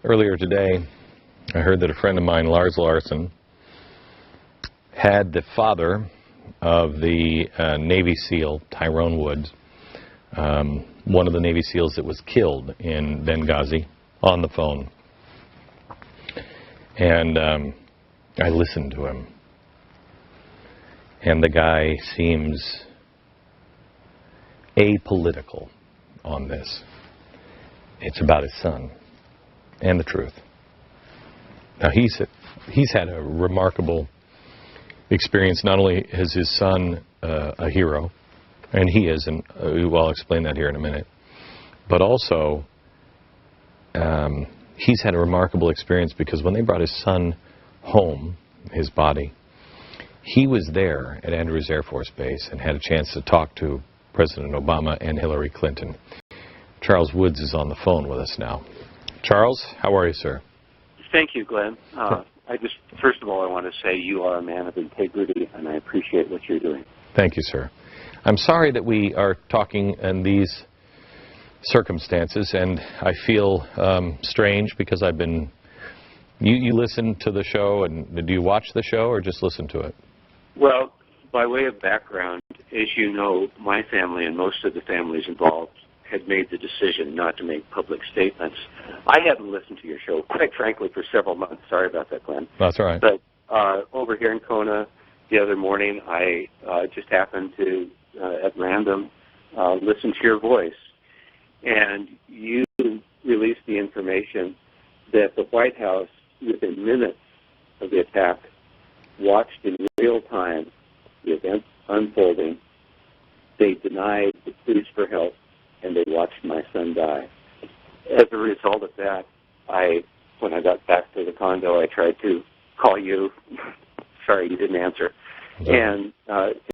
Earlier today, I heard that a friend of mine, Lars Larson, had the father of the Navy SEAL, Tyrone Woods, one of the Navy SEALs that was killed in Benghazi, on the phone. And I listened to him. And the guy seems apolitical on this. It's about his son and the truth. Now he's had a remarkable experience. Not only is his son a hero, and he is, and I'll explain that here in a minute, but also he's had a remarkable experience because when they brought his son home, his body, he was there at Andrews Air Force Base and had a chance to talk to President Obama and Hillary Clinton. Charles Woods is on the phone with us now. Charles, how are you, sir? Thank you, Glenn. First of all, I want to say you are a man of integrity, and I appreciate what you're doing. Thank you, sir. I'm sorry that we are talking in these circumstances, and I feel strange because I've been... You listen to the show, and do you watch the show or just listen to it? Well, by way of background, as you know, my family and most of the families involved had made the decision not to make public statements. I hadn't listened to your show, quite frankly, for several months. Sorry about that, Glenn. That's all right. But over here in Kona the other morning, I just happened to, at random, listen to your voice. And you released the information that the White House, within minutes of the attack, watched in real time the events unfolding. They denied the pleas for help, and they watched my son die. As a result of that, when I got back to the condo, I tried to call you. Sorry, you didn't answer. And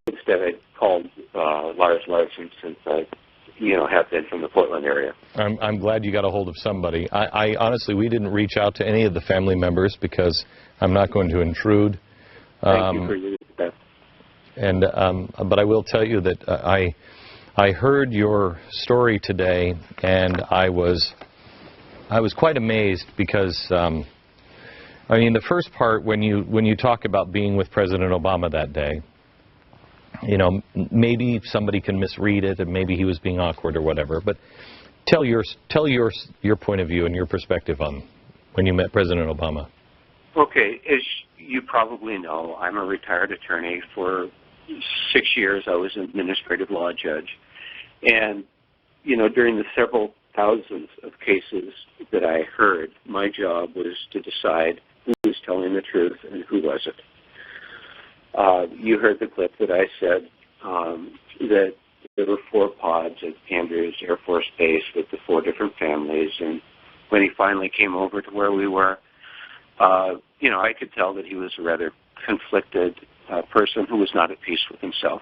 instead I called Lars Larson, since I have been from the Portland area. I'm glad you got a hold of somebody. I honestly, we didn't reach out to any of the family members because I'm not going to intrude. Thank you for your best. And but I will tell you that I heard your story today, and I was quite amazed because I mean, the first part, when you talk about being with President Obama that day, maybe somebody can misread it, and maybe he was being awkward or whatever. But tell your point of view and your perspective on when you met President Obama. Okay, as you probably know, I'm a retired attorney. For 6 years, I was an administrative law judge, and during the several thousands of cases that I heard, my job was to decide who was telling the truth and who wasn't. You heard the clip that I said that there were 4 pods at Andrews Air Force Base with the 4 different families, and when he finally came over to where we were, I could tell that he was a rather conflicted person who was not at peace with himself.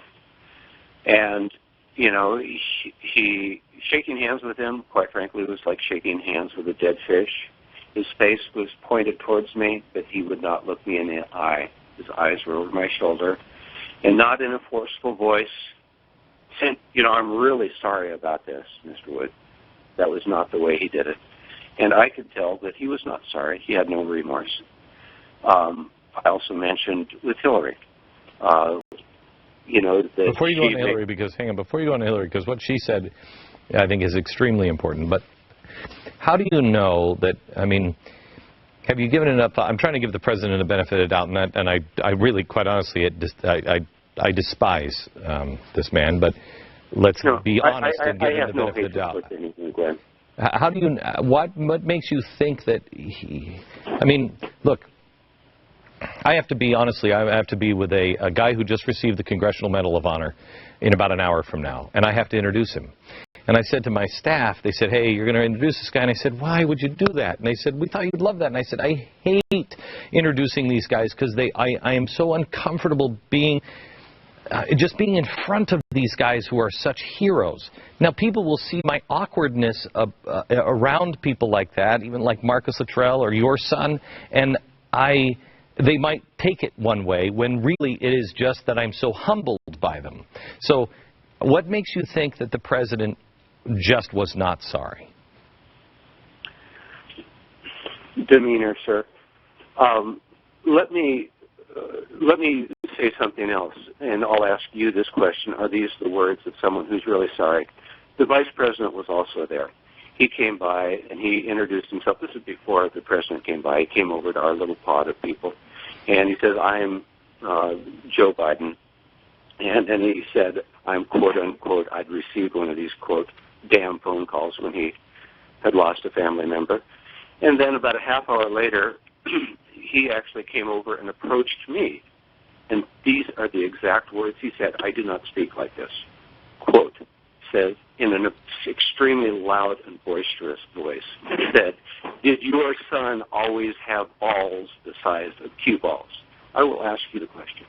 And, he shaking hands with him, quite frankly, was like shaking hands with a dead fish. His face was pointed towards me, but he would not look me in the eye. His eyes were over my shoulder, and not in a forceful voice. I'm really sorry about this, Mr. Wood. That was not the way he did it. And I could tell that he was not sorry. He had no remorse. I also mentioned with Hillary, that before you go on to Hillary, because what she said, I think, is extremely important. But how do you know that? I mean, have you given enough thought? I'm trying to give the president the benefit of the doubt, and I really, quite honestly, I despise this man. But let's be honest and give him the benefit of the doubt. Glenn. How do you? What makes you think that he? I mean, look. I have to be with a guy who just received the Congressional Medal of Honor in about an hour from now, and I have to introduce him. And I said to my staff, they said, "Hey, you're going to introduce this guy?" And I said, "Why would you do that?" And they said, "We thought you'd love that." And I said, "I hate introducing these guys because I am so uncomfortable just being in front of these guys who are such heroes." Now, people will see my awkwardness around people like that, even like Marcus Luttrell or your son, and they might take it one way when really it is just that I'm so humbled by them. So what makes you think that the president just was not sorry? demeanor, sir. Let me say something else, and I'll ask you this question. Are these the words of someone who's really sorry? The Vice President was also there. He came by, and he introduced himself. This is before the President came by. He came over to our little pod of people, and he says, I am Joe Biden. And then he said, I'm, quote, unquote, I'd received one of these, quote, damn phone calls when he had lost a family member. And then about a half hour later, he actually came over and approached me. And these are the exact words he said. I do not speak like this. Quote, says in an extremely loud and boisterous voice, said, did your son always have balls the size of cue balls? I will ask you the question.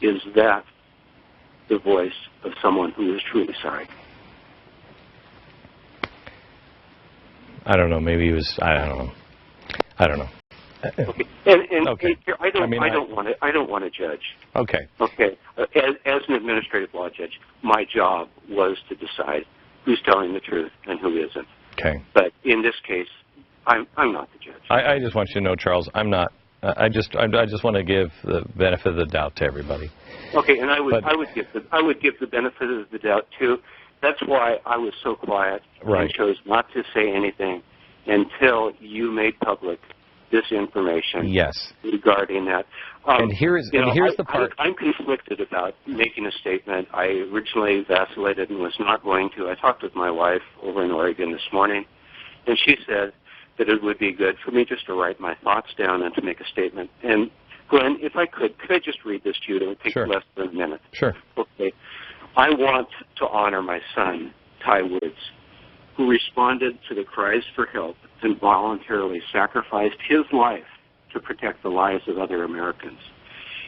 Is that the voice of someone who is truly sorry? I don't know. Maybe he was. I don't know. Okay. And okay. I don't want to judge. Okay. Okay. As an administrative law judge, my job was to decide who's telling the truth and who isn't. Okay. But in this case, I'm not the judge. I just want you to know, Charles, I'm not. I just want to give the benefit of the doubt to everybody. Okay, and I would give the benefit of the doubt too. That's why I was so quiet and chose not to say anything until you made public this information. Yes. Regarding that. And here's the part. I'm conflicted about making a statement. I originally vacillated and was not going to. I talked with my wife over in Oregon this morning, and she said that it would be good for me just to write my thoughts down and to make a statement. And Glenn, if I could I just read this to you? It would take less than a minute. Sure. Okay. I want to honor my son, Ty Woods, who responded to the cries for help and voluntarily sacrificed his life to protect the lives of other Americans.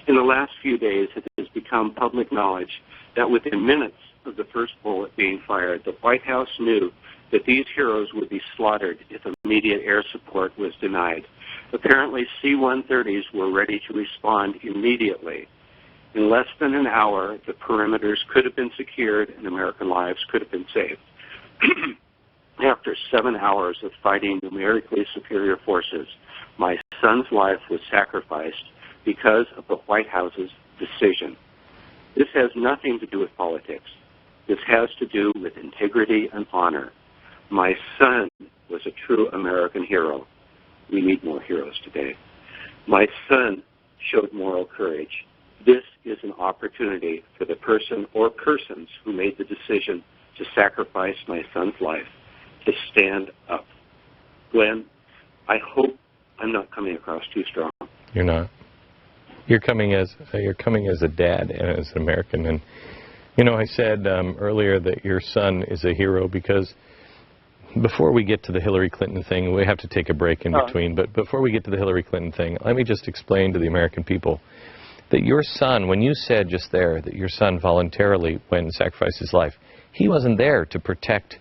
In the last few days, it has become public knowledge that within minutes of the first bullet being fired, the White House knew that these heroes would be slaughtered if immediate air support was denied. Apparently, C-130s were ready to respond immediately. In less than an hour, the perimeters could have been secured and American lives could have been saved. After 7 hours of fighting numerically superior forces, my son's life was sacrificed because of the White House's decision. This has nothing to do with politics. This has to do with integrity and honor. My son was a true American hero. We need more heroes today. My son showed moral courage. This is an opportunity for the person or persons who made the decision to sacrifice my son's life to stand up. Glenn, I hope I'm not coming across too strong. You're not. You're coming as a dad and as an American. And you know, I said earlier that your son is a hero because before we get to the Hillary Clinton thing, we have to take a break in between, but before we get to the Hillary Clinton thing, let me just explain to the American people that your son, when you said just there that your son voluntarily went and sacrificed his life, he wasn't there to protect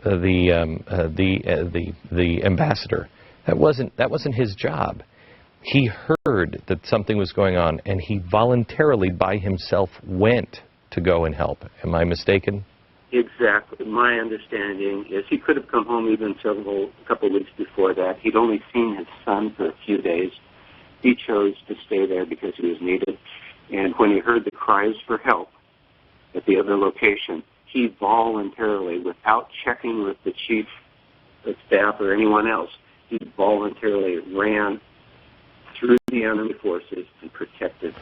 the ambassador. That wasn't his job. He heard that something was going on, and he voluntarily by himself went to go and help. Am I mistaken? Exactly. My understanding is he could have come home even a couple of weeks before that. He'd only seen his son for a few days. He chose to stay there because he was needed. And when he heard the cries for help at the other location, he voluntarily, without checking with the chief of staff or anyone else, he voluntarily ran through the enemy forces and protected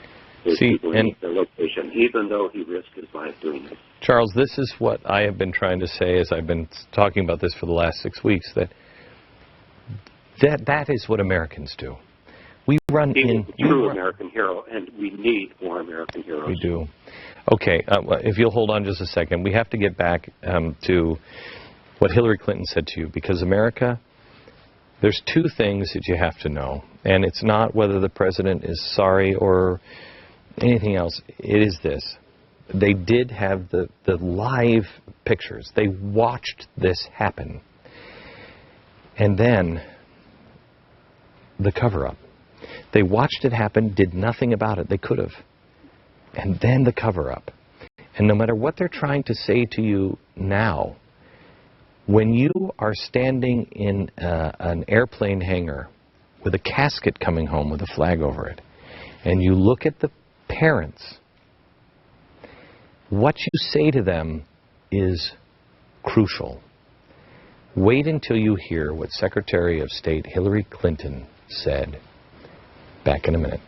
those people in their location, even though he risked his life doing it. Charles, this is what I have been trying to say as I've been talking about this for the last 6 weeks, that is what Americans do. We run in... He's a true American hero, and we need more American heroes. We do. Okay, if you'll hold on just a second, we have to get back to what Hillary Clinton said to you, because America, there's two things that you have to know, and it's not whether the president is sorry or anything else. It is this. They did have the live pictures. They watched this happen. And then the cover-up. They watched it happen, did nothing about it. They could have. And then the cover-up. And no matter what they're trying to say to you now, when you are standing in an airplane hangar with a casket coming home with a flag over it, and you look at the parents, what you say to them is crucial. Wait until you hear what Secretary of State Hillary Clinton said. Back in a minute.